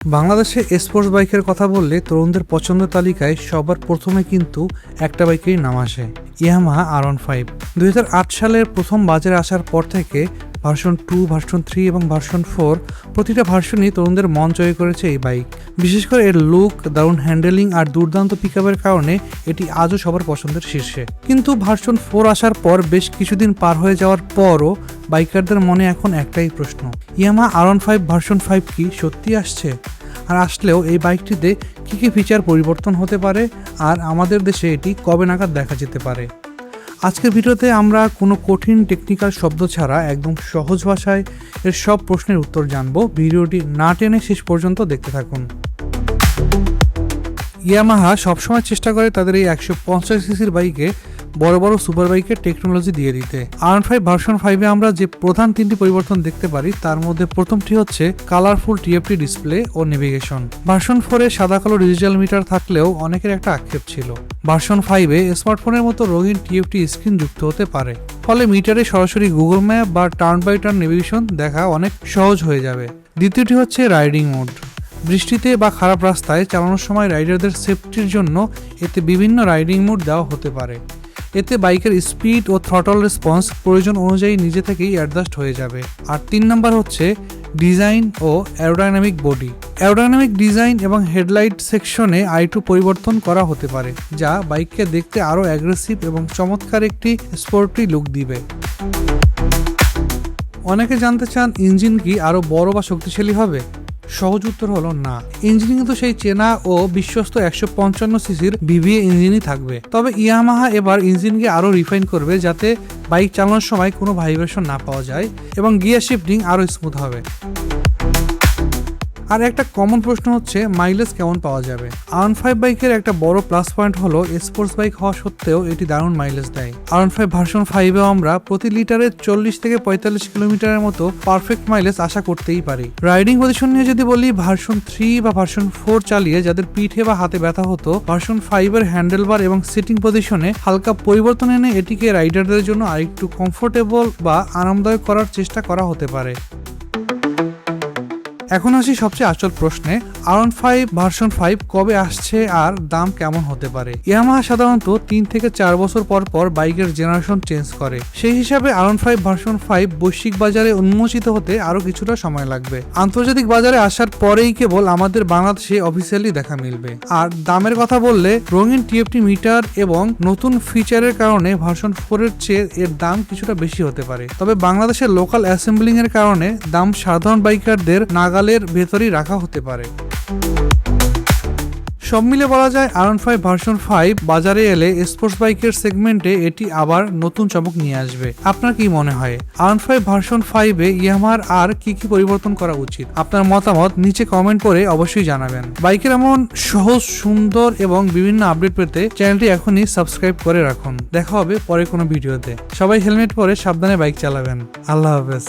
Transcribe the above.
বাংলাদেশে স্পোর্টস বাইকের কথা বললে তরুণদের পছন্দ তালিকায় সবার প্রথমে কিন্তু একটা বাইকেরই নাম আসে, ইয়ামাহা R15। 2008 সালের প্রথম বাজারে আসার পর থেকে ভার্সন 2, ভার্সন 3 এবং ভার্সন 4 প্রতিটা ভার্সনই তরুণদের মন জয় করেছে এই বাইক। বিশেষ করে এর লুক, দারুণ হ্যান্ডেলিং আর দুর্দান্ত পিকআপের কারণে এটি আজও সবার পছন্দের শীর্ষে। কিন্তু ভার্সন 4 আসার পর বেশ কিছুদিন পার হয়ে যাওয়ার পরও বাইকারদের মনে এখন একটাই প্রশ্ন, ইয়ামাহা R15 ভার্সন 5 কি সত্যি আসছে? আর আসলেও এই বাইকটিতে কী কী ফিচার পরিবর্তন হতে পারে আর আমাদের দেশে এটি কবে নাগাদ দেখা যেতে পারে? আজকের ভিডিওতে আমরা কোনো কঠিন টেকনিক্যাল শব্দ ছাড়া একদম সহজ ভাষায় এর সব প্রশ্নের উত্তর জানব। ভিডিওটি না টেনে শেষ পর্যন্ত দেখতে থাকুন। ইয়ামাহা সবসময় চেষ্টা করে তাদের এই 150 সিসির বাইকে বড় বড় সুপার বাইকের টেকনোলজি দিয়ে দিতে। R15 ভার্সন 5-এ আমরা যে প্রধান তিনটি পরিবর্তন দেখতে পারি তার মধ্যে প্রথমটি হচ্ছে কালারফুল TFT ডিসপ্লে ও নেভিগেশন। ভার্সন 4-এ সাদা কালো ডিজিটাল মিটার থাকলেও অনেকের একটা আক্ষেপ ছিল। ভার্সন 5-এ স্মার্টফোনের মতো রঙিন TFT স্ক্রিন যুক্ত হতে পারে, ফলে মিটারে সরাসরি গুগল ম্যাপ বা টার্ন বাই টার্ন নেভিগেশন দেখা অনেক সহজ হয়ে যাবে। দ্বিতীয়টি হচ্ছে রাইডিং মোড। বৃষ্টিতে বা খারাপ রাস্তায় চালানোর সময় রাইডারদের সেফটির জন্য এতে বিভিন্ন রাইডিং মোড দেওয়া হতে পারে। এতে বাইকের স্পিড ও থ্রটল রেসপন্স প্রয়োজন অনুযায়ী নিজে থেকেই অ্যাডজাস্ট হয়ে যাবে। আর 3 নম্বর হচ্ছে ডিজাইন ও অ্যারোডাইনামিক বডি। অ্যারোডাইনামিক ডিজাইন এবং হেডলাইট সেকশনে একটু পরিবর্তন করা হতে পারে, যা বাইককে দেখতে আরও অ্যাগ্রেসিভ এবং চমৎকার একটি স্পোর্টি লুক দিবে। অনেকে জানতে চান ইঞ্জিন কি আরও বড় বা শক্তিশালী হবে? সহজ উত্তর হলো না। ইঞ্জিন কিন্তু সেই চেনা ও বিশ্বস্ত 155 সিসির VVA ইঞ্জিনই থাকবে। তবে ইয়ামাহা এবার ইঞ্জিনকে আরও রিফাইন করবে যাতে বাইক চালানোর সময় কোনো ভাইব্রেশন না পাওয়া যায় এবং গিয়ার শিফটিং আরও স্মুথ হবে। আর একটা কমন প্রশ্ন হচ্ছে মাইলেজ কেমন পাওয়া যাবে? R15 বাইকের একটা বড় প্লাস পয়েন্ট হলো স্পোর্টস বাইক হওয়া সত্ত্বেও এটি দারুণ মাইলেজ দেয়। R15 ভার্সন 5-এও আমরা প্রতি লিটারে 40 থেকে 45 কিলোমিটারের মতো পারফেক্ট মাইলেজ আশা করতেই পারি। রাইডিং পজিশন নিয়ে যদি বলি, ভার্সন 3 বা ভার্সন 4 চালিয়ে যাদের পিঠে বা হাতে ব্যথা হতো, ভার্সন 5-এর হ্যান্ডেলবার এবং সিটিং পজিশনে হালকা পরিবর্তন এনে এটিকে রাইডারদের জন্য আরেকটু কমফোর্টেবল বা আরামদায়ক করার চেষ্টা করা হতে পারে। এখন আসি সবচেয়ে আসল প্রশ্নে, R15 ভার্সন 5 কবে আসছে আর দাম কেমন হতে পারে? ইয়ামাহা সাধারণত 3 থেকে 4 বছর পর পর বাইকের জেনারেশন চেঞ্জ করে। সেই হিসাবে R15 ভার্সন 5 বৈশ্বিক বাজারে উন্মোচিত হতে আরো কিছুটা সময় লাগবে। আন্তর্জাতিক বাজারে আসার পরেই কেবল আমাদের বাংলাদেশে অফিসিয়ালি দেখা মিলবে। আর দামের কথা বললে, রঙিন TFT মিটার এবং নতুন ফিচারের কারণে ভার্সন 4-এর চেয়ে এর দাম কিছুটা বেশি হতে পারে। তবে বাংলাদেশের লোকাল অ্যাসেম্বলিং এর কারণে দাম সাধারণ বাইকারদের নাগালের ভেতরেই রাখা হতে পারে। সব মিলে বলা যায় R15 ভার্সন 5 বাজারে এলে স্পোর্টস বাইকের সেগমেন্টে এটি আবার নতুন চমক নিয়ে আসবে। আপনার কি মনে হয় R15 ভার্সন 5-এ ইয়ামাহার আর কি কি পরিবর্তন করা উচিত? আপনার মতামত নিচে কমেন্ট করে অবশ্যই জানাবেন। বাইকের এমন সহজ, সুন্দর এবং বিভিন্ন আপডেট পেতে চ্যানেলটি এখনই সাবস্ক্রাইব করে রাখুন। দেখা হবে পরে কোনো ভিডিওতে। সবাই হেলমেট পরে সাবধানে বাইক চালাবেন। আল্লাহ হাফেজ।